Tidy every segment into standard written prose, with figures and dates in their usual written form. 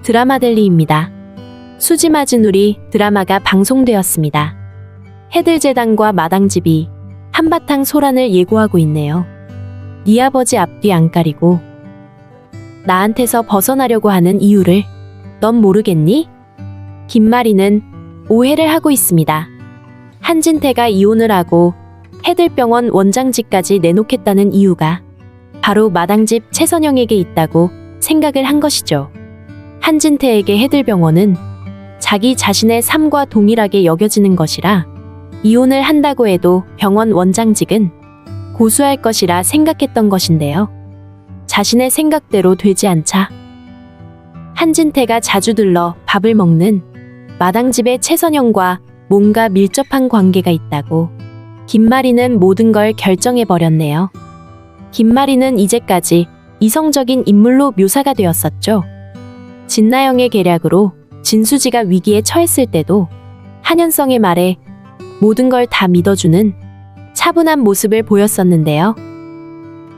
드라마델리입니다. 수지 맞은 우리 드라마가 방송되었습니다. 해들재단과 마당집이 한바탕 소란을 예고하고 있네요. 네 아버지 앞뒤 안 가리고 나한테서 벗어나려고 하는 이유를 넌 모르겠니? 김마리는 오해를 하고 있습니다. 한진태가 이혼을 하고 해들병원 원장직까지 내놓겠다는 이유가 바로 마당집 최선영에게 있다고 생각을 한 것이죠. 한진태에게 해들병원은 자기 자신의 삶과 동일하게 여겨지는 것이라 이혼을 한다고 해도 병원 원장직은 고수할 것이라 생각했던 것인데요. 자신의 생각대로 되지 않자 한진태가 자주 들러 밥을 먹는 마당집의 최선영과 뭔가 밀접한 관계가 있다고 김마리는 모든 걸 결정해버렸네요. 김마리는 이제까지 이성적인 인물로 묘사가 되었었죠. 진나영의 계략으로 진수지가 위기에 처했을 때도 한현성의 말에 모든 걸 다 믿어주는 차분한 모습을 보였었는데요.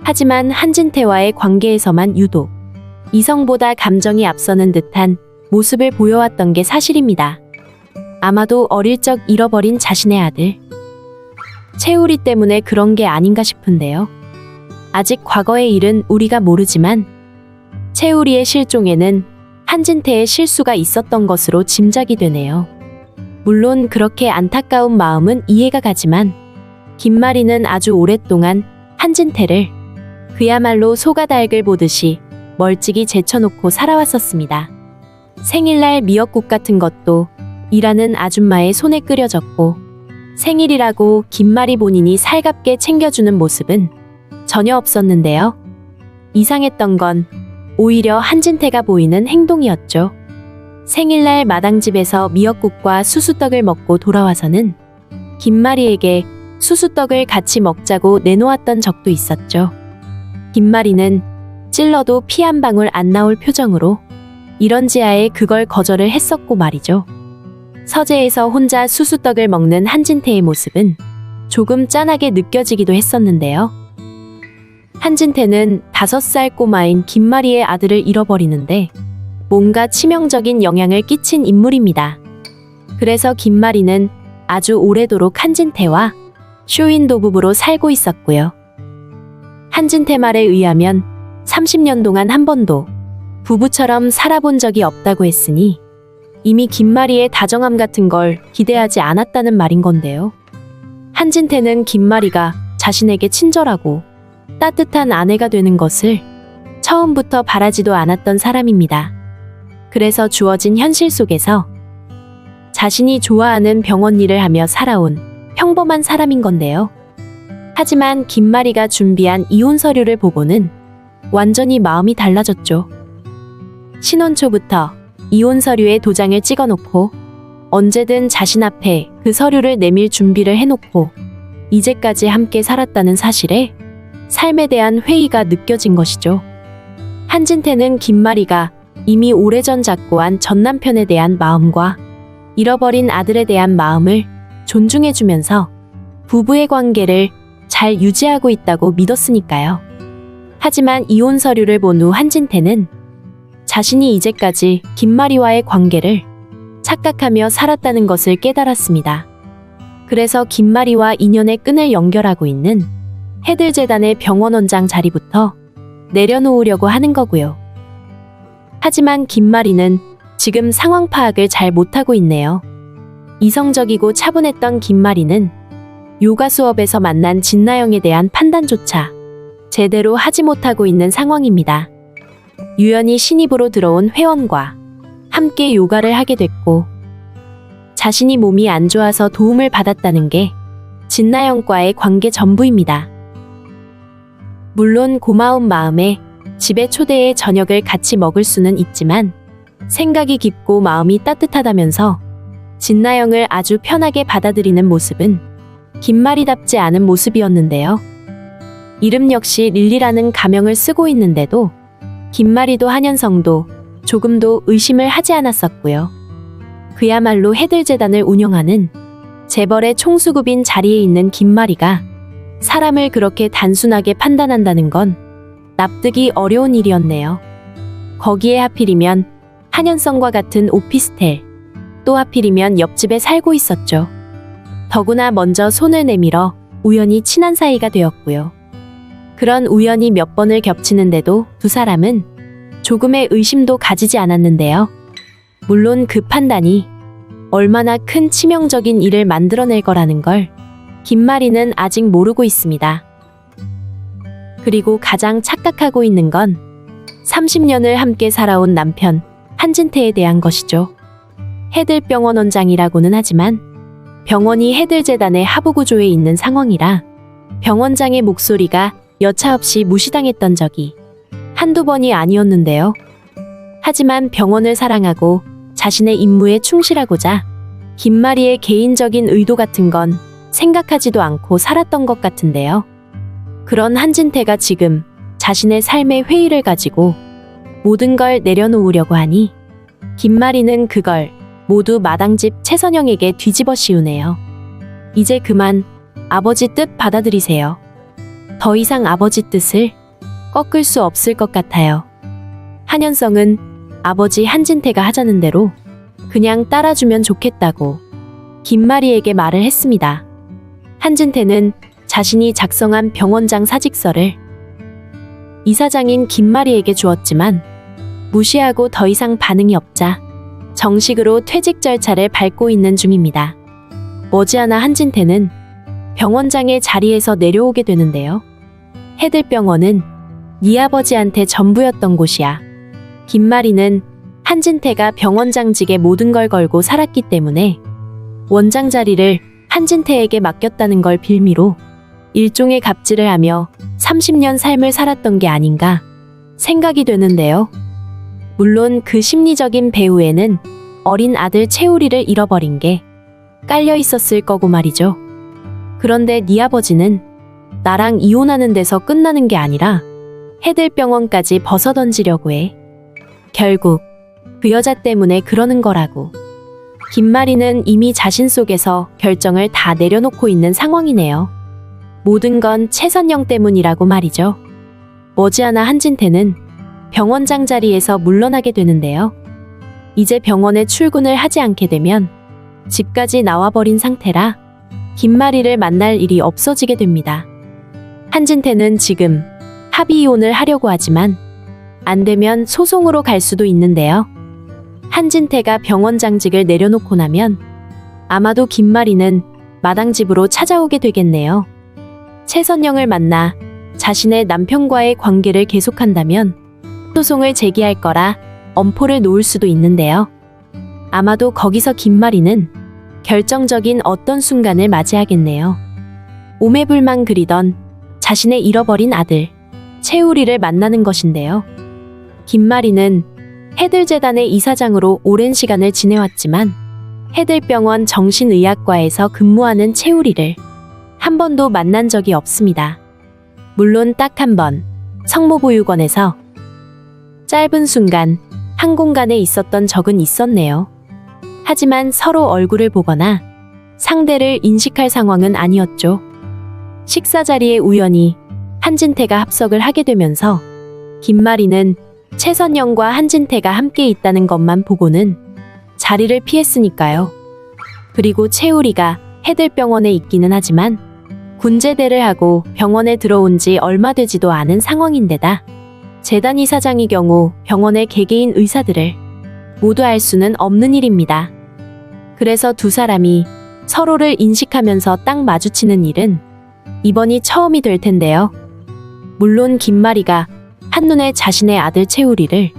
하지만 한진태와의 관계에서만 유독 이성보다 감정이 앞서는 듯한 모습을 보여왔던 게 사실입니다. 아마도 어릴 적 잃어버린 자신의 아들 채우리 때문에 그런 게 아닌가 싶은데요. 아직 과거의 일은 우리가 모르지만 채우리의 실종에는 한진태의 실수가 있었던 것으로 짐작이 되네요. 물론 그렇게 안타까운 마음은 이해가 가지만 김마리는 아주 오랫동안 한진태를 그야말로 소가닥을 보듯이 멀찍이 제쳐놓고 살아왔었습니다. 생일날 미역국 같은 것도 일하는 아줌마의 손에 끓여졌고 생일이라고 김마리 본인이 살갑게 챙겨주는 모습은 전혀 없었는데요. 이상했던 건 오히려 한진태가 보이는 행동이었죠. 생일날 마당집에서 미역국과 수수떡을 먹고 돌아와서는 김마리에게 수수떡을 같이 먹자고 내놓았던 적도 있었죠. 김마리는 찔러도 피 한 방울 안 나올 표정으로 이런지하에 그걸 거절을 했었고 말이죠. 서재에서 혼자 수수떡을 먹는 한진태의 모습은 조금 짠하게 느껴지기도 했었는데요. 한진태는 5살 꼬마인 김마리의 아들을 잃어버리는데 뭔가 치명적인 영향을 끼친 인물입니다. 그래서 김마리는 아주 오래도록 한진태와 쇼윈도부부로 살고 있었고요. 한진태 말에 의하면 30년 동안 한 번도 부부처럼 살아본 적이 없다고 했으니 이미 김마리의 다정함 같은 걸 기대하지 않았다는 말인 건데요. 한진태는 김마리가 자신에게 친절하고 따뜻한 아내가 되는 것을 처음부터 바라지도 않았던 사람입니다. 그래서 주어진 현실 속에서 자신이 좋아하는 병원 일을 하며 살아온 평범한 사람인 건데요. 하지만 김마리가 준비한 이혼 서류를 보고는 완전히 마음이 달라졌죠. 신혼 초부터 이혼 서류에 도장을 찍어놓고 언제든 자신 앞에 그 서류를 내밀 준비를 해놓고 이제까지 함께 살았다는 사실에 삶에 대한 회의가 느껴진 것이죠. 한진태는 김마리가 이미 오래전 작고한 전 남편에 대한 마음과 잃어버린 아들에 대한 마음을 존중해주면서 부부의 관계를 잘 유지하고 있다고 믿었으니까요. 하지만 이혼 서류를 본 후 한진태는 자신이 이제까지 김마리와의 관계를 착각하며 살았다는 것을 깨달았습니다. 그래서 김마리와 인연의 끈을 연결하고 있는 해들재단의 병원 원장 자리부터 내려놓으려고 하는 거고요. 하지만 김마리는 지금 상황 파악을 잘 못하고 있네요. 이성적이고 차분했던 김마리는 요가 수업에서 만난 진나영에 대한 판단조차 제대로 하지 못하고 있는 상황입니다. 유연히 신입으로 들어온 회원과 함께 요가를 하게 됐고 자신이 몸이 안 좋아서 도움을 받았다는 게 진나영과의 관계 전부입니다. 물론 고마운 마음에 집에 초대해 저녁을 같이 먹을 수는 있지만 생각이 깊고 마음이 따뜻하다면서 진나영을 아주 편하게 받아들이는 모습은 김마리답지 않은 모습이었는데요. 이름 역시 릴리라는 가명을 쓰고 있는데도 김마리도 한현성도 조금도 의심을 하지 않았었고요. 그야말로 해들재단을 운영하는 재벌의 총수급인 자리에 있는 김마리가 사람을 그렇게 단순하게 판단한다는 건 납득이 어려운 일이었네요. 거기에 하필이면 한연성과 같은 오피스텔, 또 하필이면 옆집에 살고 있었죠. 더구나 먼저 손을 내밀어 우연히 친한 사이가 되었고요. 그런 우연이 몇 번을 겹치는데도 두 사람은 조금의 의심도 가지지 않았는데요. 물론 그 판단이 얼마나 큰 치명적인 일을 만들어낼 거라는 걸 김마리는 아직 모르고 있습니다. 그리고 가장 착각하고 있는 건 30년을 함께 살아온 남편 한진태에 대한 것이죠. 해들병원 원장이라고는 하지만 병원이 해들재단의 하부구조에 있는 상황이라 병원장의 목소리가 여차없이 무시당했던 적이 한두 번이 아니었는데요. 하지만 병원을 사랑하고 자신의 임무에 충실하고자 김마리의 개인적인 의도 같은 건 생각하지도 않고 살았던 것 같은데요. 그런 한진태가 지금 자신의 삶의 회의를 가지고 모든 걸 내려놓으려고 하니 김마리는 그걸 모두 마당집 최선영에게 뒤집어 씌우네요. 이제 그만 아버지 뜻 받아들이세요. 더 이상 아버지 뜻을 꺾을 수 없을 것 같아요. 한연성은 아버지 한진태가 하자는 대로 그냥 따라주면 좋겠다고 김마리에게 말을 했습니다. 한진태는 자신이 작성한 병원장 사직서를 이사장인 김마리에게 주었지만 무시하고 더 이상 반응이 없자 정식으로 퇴직 절차를 밟고 있는 중입니다. 머지않아 한진태는 병원장의 자리에서 내려오게 되는데요. 해들병원은 네 아버지한테 전부였던 곳이야. 김마리는 한진태가 병원장직에 모든 걸 걸고 살았기 때문에 원장 자리를 한진태에게 맡겼다는 걸 빌미로 일종의 갑질을 하며 30년 삶을 살았던 게 아닌가 생각이 되는데요. 물론 그 심리적인 배후에는 어린 아들 채우리를 잃어버린 게 깔려 있었을 거고 말이죠. 그런데 네 아버지는 나랑 이혼하는 데서 끝나는 게 아니라 해들병원까지 벗어던지려고 해. 결국 그 여자 때문에 그러는 거라고. 김마리는 이미 자신 속에서 결정을 다 내려놓고 있는 상황이네요. 모든 건 최선영 때문이라고 말이죠. 머지않아 한진태는 병원장 자리에서 물러나게 되는데요. 이제 병원에 출근을 하지 않게 되면 집까지 나와버린 상태라 김마리를 만날 일이 없어지게 됩니다. 한진태는 지금 합의 이혼을 하려고 하지만 안 되면 소송으로 갈 수도 있는데요. 한진태가 병원장직을 내려놓고 나면 아마도 김마리는 마당집으로 찾아오게 되겠네요. 최선영을 만나 자신의 남편과의 관계를 계속한다면 소송을 제기할 거라 엄포를 놓을 수도 있는데요. 아마도 거기서 김마리는 결정적인 어떤 순간을 맞이하겠네요. 오매불망 그리던 자신의 잃어버린 아들 채우리를 만나는 것인데요. 김마리는 해들재단의 이사장으로 오랜 시간을 지내왔지만 해들병원 정신의학과에서 근무하는 채우리를 한 번도 만난 적이 없습니다. 물론 딱 한 번 성모보육원에서 짧은 순간 한 공간에 있었던 적은 있었네요. 하지만 서로 얼굴을 보거나 상대를 인식할 상황은 아니었죠. 식사 자리에 우연히 한진태가 합석을 하게 되면서 김마리는 최선영과 한진태가 함께 있다는 것만 보고는 자리를 피했으니까요. 그리고 채우리가 해들병원에 있기는 하지만 군제대를 하고 병원에 들어온 지 얼마 되지도 않은 상황인데다 재단 이사장의 경우 병원의 개개인 의사들을 모두 알 수는 없는 일입니다. 그래서 두 사람이 서로를 인식하면서 딱 마주치는 일은 이번이 처음이 될 텐데요. 물론 김마리가 한눈에 자신의 아들 채우리를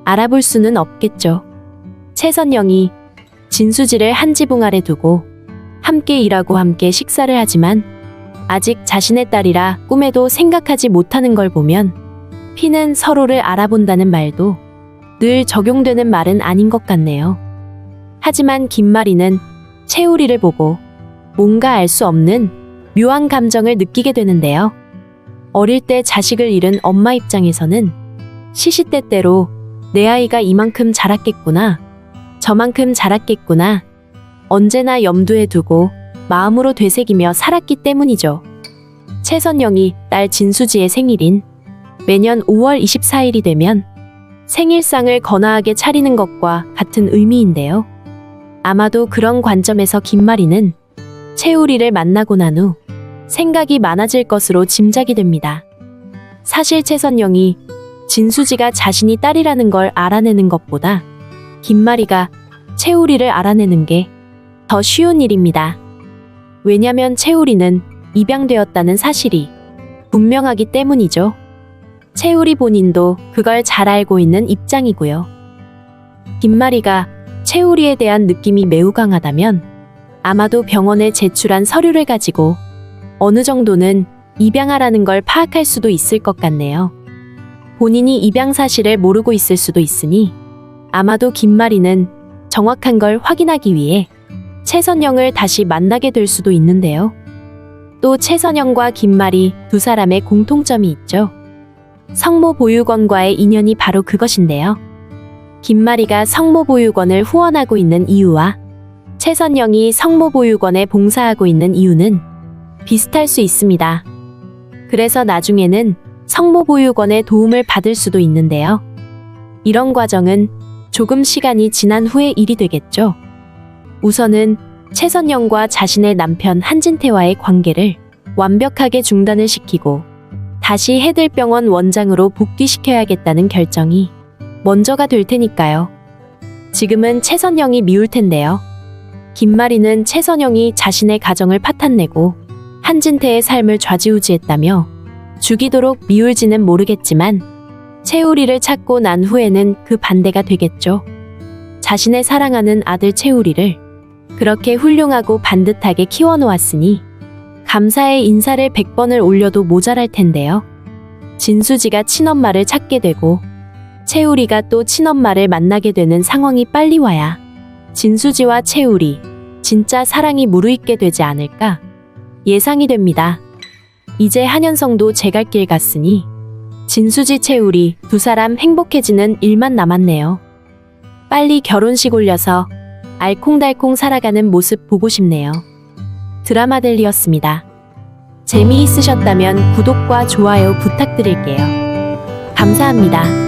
알아볼 수는 없겠죠. 최선영이 진수지를 한 지붕 아래 두고 함께 일하고 함께 식사를 하지만 아직 자신의 딸이라 꿈에도 생각하지 못하는 걸 보면 피는 서로를 알아본다는 말도 늘 적용되는 말은 아닌 것 같네요. 하지만 김마리는 채우리를 보고 뭔가 알 수 없는 묘한 감정을 느끼게 되는데요. 어릴 때 자식을 잃은 엄마 입장에서는 시시때때로 내 아이가 이만큼 자랐겠구나, 저만큼 자랐겠구나 언제나 염두에 두고 마음으로 되새기며 살았기 때문이죠. 최선영이 딸 진수지의 생일인 매년 5월 24일이 되면 생일상을 거나하게 차리는 것과 같은 의미인데요. 아마도 그런 관점에서 김마리는 채우리를 만나고 난 후 생각이 많아질 것으로 짐작이 됩니다. 사실 채선영이 진수지가 자신이 딸이라는 걸 알아내는 것보다 김마리가 채우리를 알아내는 게 더 쉬운 일입니다. 왜냐면 채우리는 입양되었다는 사실이 분명하기 때문이죠. 채우리 본인도 그걸 잘 알고 있는 입장이고요. 김마리가 채우리에 대한 느낌이 매우 강하다면 아마도 병원에 제출한 서류를 가지고 어느 정도는 입양하라는 걸 파악할 수도 있을 것 같네요. 본인이 입양 사실을 모르고 있을 수도 있으니 아마도 김마리는 정확한 걸 확인하기 위해 채선영을 다시 만나게 될 수도 있는데요. 또 채선영과 김마리 두 사람의 공통점이 있죠. 성모보육원과의 인연이 바로 그것인데요. 김마리가 성모보육원을 후원하고 있는 이유와 채선영이 성모보육원에 봉사하고 있는 이유는 비슷할 수 있습니다. 그래서 나중에는 성모보육원의 도움을 받을 수도 있는데요. 이런 과정은 조금 시간이 지난 후의 일이 되겠죠. 우선은 채선영과 자신의 남편 한진태와의 관계를 완벽하게 중단을 시키고 다시 해들병원 원장으로 복귀시켜야겠다는 결정이 먼저가 될 테니까요. 지금은 채선영이 미울 텐데요. 김마리는 채선영이 자신의 가정을 파탄내고 한진태의 삶을 좌지우지했다며 죽이도록 미울지는 모르겠지만 채우리를 찾고 난 후에는 그 반대가 되겠죠. 자신의 사랑하는 아들 채우리를 그렇게 훌륭하고 반듯하게 키워놓았으니 감사의 인사를 100번을 올려도 모자랄 텐데요. 진수지가 친엄마를 찾게 되고 채우리가 또 친엄마를 만나게 되는 상황이 빨리 와야 진수지와 채우리 진짜 사랑이 무르익게 되지 않을까 예상이 됩니다. 이제 한현성도 제 갈 길 갔으니 진수지 채우리 두 사람 행복해지는 일만 남았네요. 빨리 결혼식 올려서 알콩달콩 살아가는 모습 보고 싶네요. 드라마델리였습니다. 재미있으셨다면 구독과 좋아요 부탁드릴게요. 감사합니다.